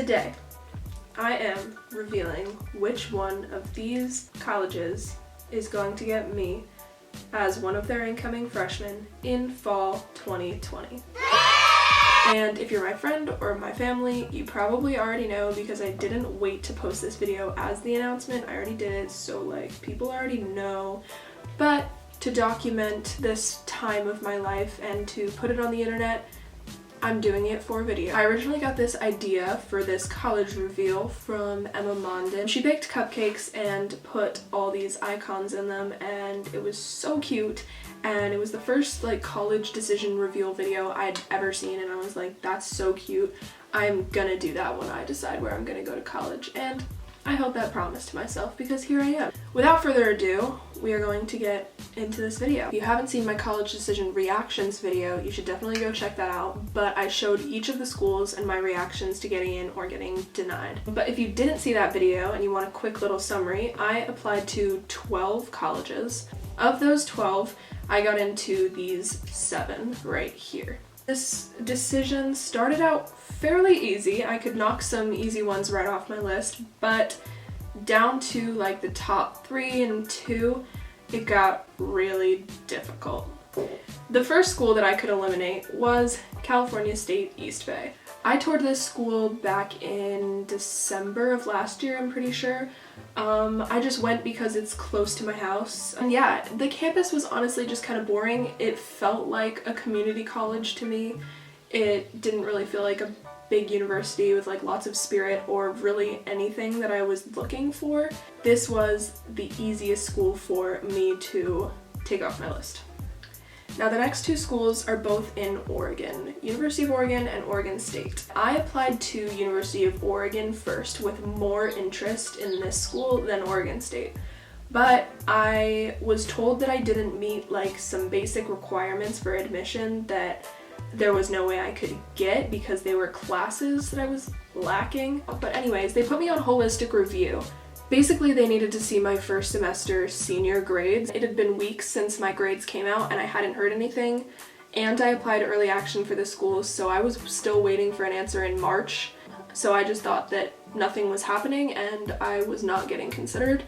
Today, I am revealing which one of these colleges is going to get me as one of their incoming freshmen in fall 2020. And if you're my friend or my family, you probably already know because I didn't wait to post this video as the announcement. I already did it, so like people already know. But to document this time of my life and to put it on the internet, I'm doing it for a video. I originally got this idea for this college reveal from Emma Mondin. She baked cupcakes and put all these icons in them, and it was so cute. And it was the first like college decision reveal video I'd ever seen, and I was like, that's so cute. I'm gonna do that when I decide where I'm gonna go to college, and I held that promise to myself because here I am. Without further ado, we are going to get into this video. If you haven't seen my college decision reactions video, you should definitely go check that out, but I showed each of the schools and my reactions to getting in or getting denied. But if you didn't see that video and you want a quick little summary, I applied to 12 colleges. Of those 12, I got into these 7 right here. This decision started out fairly easy. I could knock some easy ones right off my list, but down to like the top 3 and 2, it got really difficult. The first school that I could eliminate was California State East Bay. I toured this school back in December of last year, I'm pretty sure. I just went because it's close to my house. And yeah, the campus was honestly just kind of boring. It felt like a community college to me. It didn't really feel like a big university with like lots of spirit or really anything that I was looking for. This was the easiest school for me to take off my list. Now the next 2 schools are both in Oregon, University of Oregon and Oregon State. I applied to University of Oregon first with more interest in this school than Oregon State, but I was told that I didn't meet like some basic requirements for admission that there was no way I could get because they were classes that I was lacking. But anyways, they put me on holistic review. Basically, they needed to see my first semester senior grades. It had been weeks since my grades came out and I hadn't heard anything, and I applied early action for the school, so I was still waiting for an answer in March. So I just thought that nothing was happening and I was not getting considered.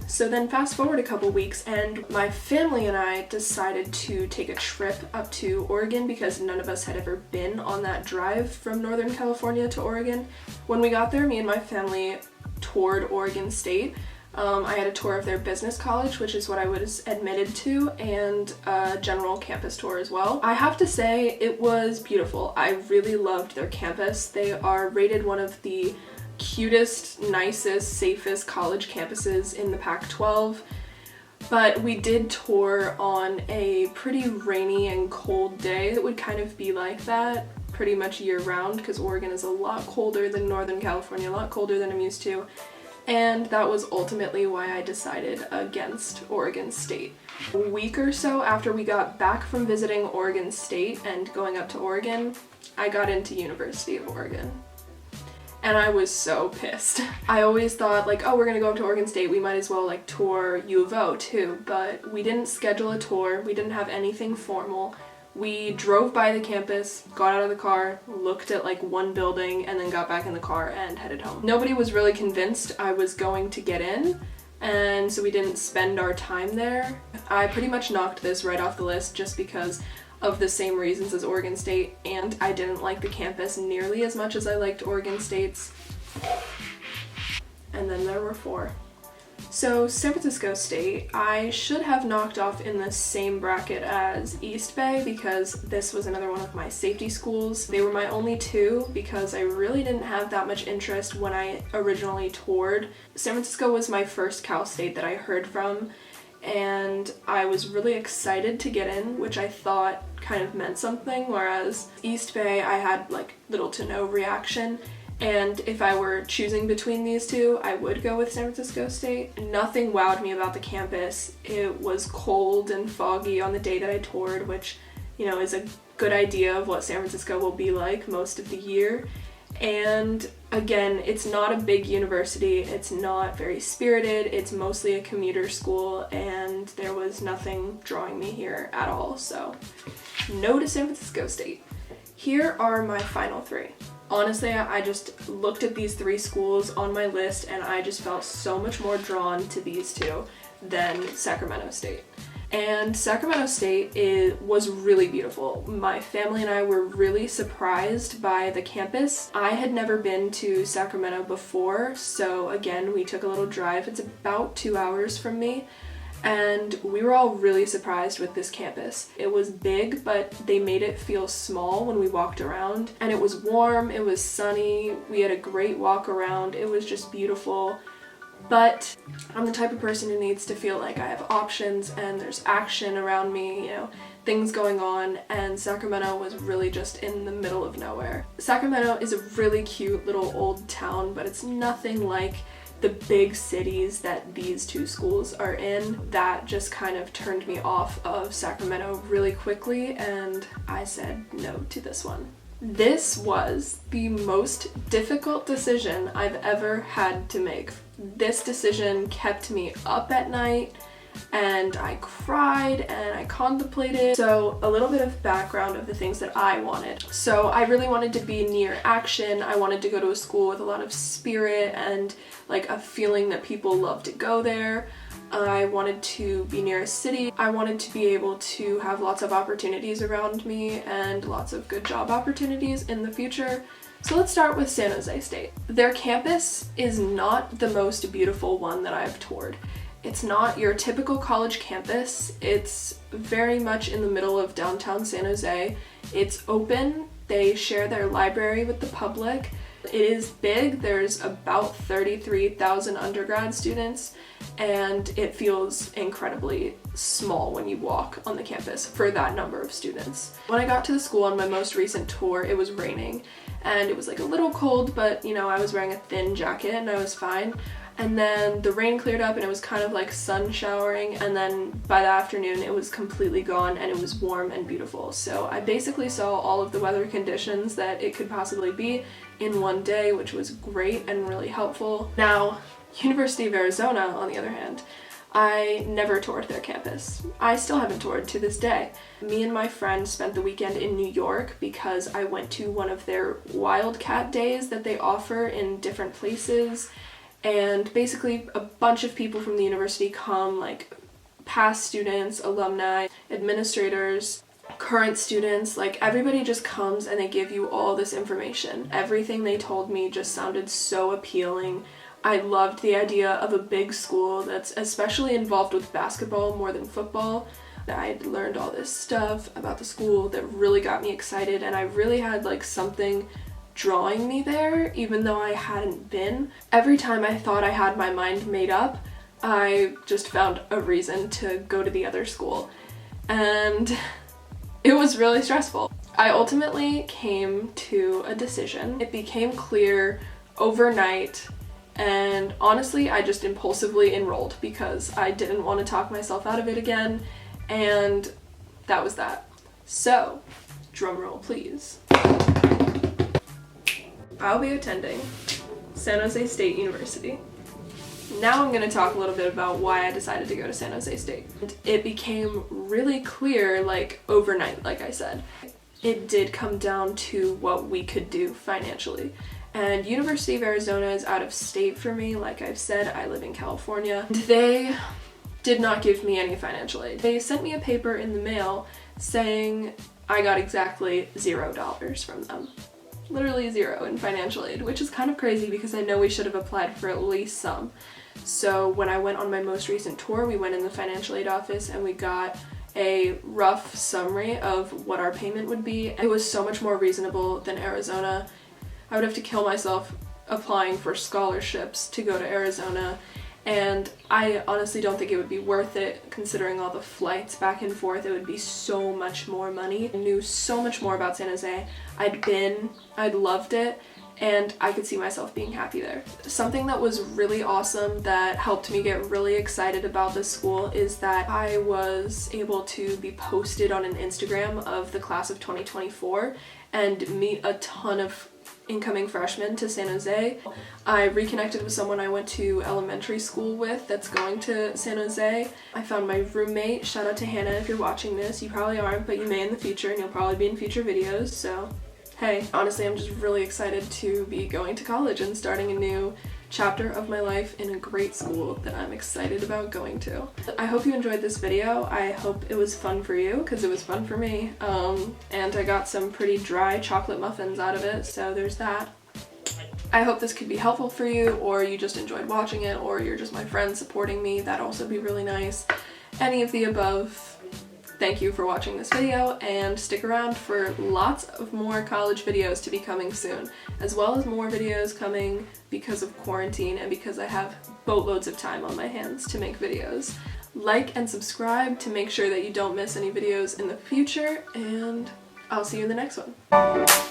So then fast forward a couple weeks and my family and I decided to take a trip up to Oregon because none of us had ever been on that drive from Northern California to Oregon. When we got there, me and my family toured Oregon State. I had a tour of their business college, which is what I was admitted to, and a general campus tour as well. I have to say it was beautiful. I really loved their campus. They are rated one of the cutest, nicest, safest college campuses in the Pac-12. But we did tour on a pretty rainy and cold day. It would kind of be like that pretty much year-round because Oregon is a lot colder than Northern California, a lot colder than I'm used to, and that was ultimately why I decided against Oregon State. A week or so after we got back from visiting Oregon State and going up to Oregon, I got into University of Oregon. And I was so pissed. I always thought like, oh, we're gonna go up to Oregon State, we might as well like tour U of O too, but we didn't schedule a tour, we didn't have anything formal. We drove by the campus, got out of the car, looked at like one building, and then got back in the car and headed home. Nobody was really convinced I was going to get in, and so we didn't spend our time there. I pretty much knocked this right off the list just because of the same reasons as Oregon State, and I didn't like the campus nearly as much as I liked Oregon State's. And then there were 4. So San Francisco State, I should have knocked off in the same bracket as East Bay because this was another one of my safety schools. They were my only 2 because I really didn't have that much interest when I originally toured. San Francisco was my first Cal State that I heard from, and I was really excited to get in, which I thought kind of meant something, whereas East Bay I had like little to no reaction. And if I were choosing between these 2, I would go with San Francisco State. Nothing wowed me about the campus. It was cold and foggy on the day that I toured, which, you know, is a good idea of what San Francisco will be like most of the year. And again, it's not a big university, it's not very spirited, it's mostly a commuter school, and there was nothing drawing me here at all, so no to San Francisco State. Here are my final 3. Honestly, I just looked at these 3 schools on my list and I just felt so much more drawn to these 2 than Sacramento State. And Sacramento State was really beautiful. My family and I were really surprised by the campus. I had never been to Sacramento before, so again, we took a little drive. It's about 2 hours from me, and we were all really surprised with this campus. It was big, but they made it feel small when we walked around, and it was warm, it was sunny, we had a great walk around, it was just beautiful. But I'm the type of person who needs to feel like I have options and there's action around me, you know, things going on, and Sacramento was really just in the middle of nowhere. Sacramento is a really cute little old town, but it's nothing like the big cities that these 2 schools are in. That just kind of turned me off of Sacramento really quickly, and I said no to this one. This was the most difficult decision I've ever had to make. This decision kept me up at night, and I cried and I contemplated. So a little bit of background of the things that I wanted. So I really wanted to be near action. I wanted to go to a school with a lot of spirit and like a feeling that people love to go there. I wanted to be near a city. I wanted to be able to have lots of opportunities around me and lots of good job opportunities in the future. So let's start with San Jose State. Their campus is not the most beautiful one that I've toured. It's not your typical college campus. It's very much in the middle of downtown San Jose. It's open. They share their library with the public. It is big. There's about 33,000 undergrad students, and it feels incredibly small when you walk on the campus for that number of students. When I got to the school on my most recent tour, it was raining, and it was like a little cold, but you know, I was wearing a thin jacket and I was fine. And then the rain cleared up and it was kind of like sun showering, and then by the afternoon it was completely gone and it was warm and beautiful. So I basically saw all of the weather conditions that it could possibly be in one day, which was great and really helpful. Now, University of Arizona, on the other hand, I never toured their campus. I still haven't toured to this day. Me and my friend spent the weekend in New York because I went to one of their Wildcat days that they offer in different places. And basically a bunch of people from the university come, like past students, alumni, administrators, current students, like everybody just comes and they give you all this information. Everything they told me just sounded so appealing. I loved the idea of a big school that's especially involved with basketball more than football. I had learned all this stuff about the school that really got me excited, and I really had like something drawing me there, even though I hadn't been. Every time I thought I had my mind made up, I just found a reason to go to the other school, and it was really stressful. I ultimately came to a decision. It became clear overnight, and honestly, I just impulsively enrolled because I didn't want to talk myself out of it again, and that was that. So, drum roll please. I'll be attending San Jose State University. Now I'm going to talk a little bit about why I decided to go to San Jose State. It became really clear, like, overnight, like I said. It did come down to what we could do financially. And University of Arizona is out of state for me. Like I've said, I live in California. They did not give me any financial aid. They sent me a paper in the mail saying I got exactly $0 from them. Literally zero in financial aid, which is kind of crazy because I know we should have applied for at least some. So when I went on my most recent tour, we went in the financial aid office and we got a rough summary of what our payment would be. It was so much more reasonable than Arizona. I would have to kill myself applying for scholarships to go to Arizona, and I honestly don't think it would be worth it considering all the flights back and forth. It would be so much more money. I knew so much more about San Jose. I'd loved it, and I could see myself being happy there. Something that was really awesome that helped me get really excited about this school is that I was able to be posted on an Instagram of the class of 2024 and meet a ton of incoming freshmen to San Jose. I reconnected with someone I went to elementary school with that's going to San Jose. I found my roommate. Shout out to Hannah if you're watching this. You probably aren't, but you may in the future, and you'll probably be in future videos, so Hey, honestly, I'm just really excited to be going to college and starting a new chapter of my life in a great school that I'm excited about going to. I hope you enjoyed this video. I hope it was fun for you, because it was fun for me. And I got some pretty dry chocolate muffins out of it, so there's that. I hope this could be helpful for you, or you just enjoyed watching it, or you're just my friend supporting me. That'd also be really nice. Any of the above. Thank you for watching this video, and stick around for lots of more college videos to be coming soon, as well as more videos coming because of quarantine and because I have boatloads of time on my hands to make videos. Like and subscribe to make sure that you don't miss any videos in the future, and I'll see you in the next one.